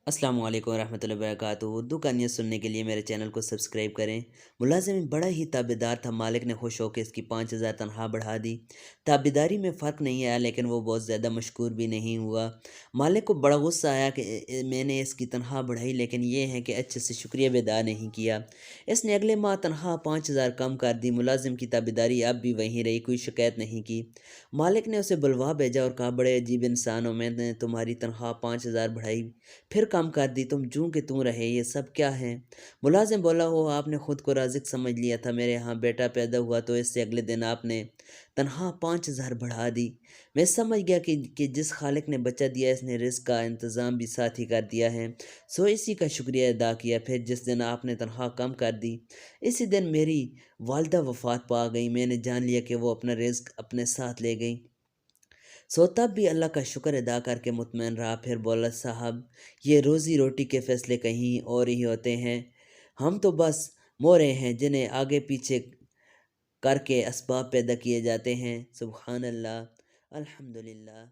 अस्सलाम वालेकुम रहमतुल्लाहि वबरकातुहू। उर्दू कहानियाँ सुनने के लिए मेरे चैनल को सब्सक्राइब करें। मुलाजिम बड़ा ही ताबेदार था, मालिक ने खुश होकर इसकी 5,000 तनख्वाह बढ़ा दी। ताबेदारी में फ़र्क नहीं आया, लेकिन वो बहुत ज़्यादा मशकूर भी नहीं हुआ। मालिक को बड़ा गुस्सा आया कि मैंने इसकी तनख्वाह बढ़ाई, लेकिन ये है कि अच्छे से शुक्रिया भी अदा नहीं किया। इसने अगले माह तनख्वाह 5,000 कम कर दी। मुलाजिम की ताबेदारी अब भी वहीं रही, कोई शिकायत नहीं की। मालिक ने उसे बुलवा भेजा और कहा, बड़े अजीब इंसान हो, मैंने तुम्हारी तनख्वाह 5,000 बढ़ाई, फिर कम कर दी, तुम जूं के तूं रहे, ये सब क्या है? मुलाजिम बोला, हो आपने खुद को राज़िक समझ लिया था, मेरे यहाँ बेटा पैदा हुआ तो इससे अगले दिन आपने तनख्वाह 5,000 बढ़ा दी। मैं समझ गया कि जिस खालिक ने बच्चा दिया, इसने रिस्क का इंतज़ाम भी साथ ही कर दिया है, सो इसी का शुक्रिया अदा किया। फिर जिस दिन आपने तनख्वाह कम कर दी, इसी दिन मेरी वालदा वफ़ात पा गई। मैंने जान लिया कि वो अपना रिस्क अपने साथ ले गई। सो तब भी अल्लाह का शुक्र अदा करके मुतमईन रहा। फिर बोला, साहब ये रोज़ी रोटी के फ़ैसले कहीं और ही होते हैं, हम तो बस मोरे हैं जिन्हें आगे पीछे करके असबाब पैदा किए जाते हैं। सुबहान अल्लाह, अल्हम्दुलिल्लाह।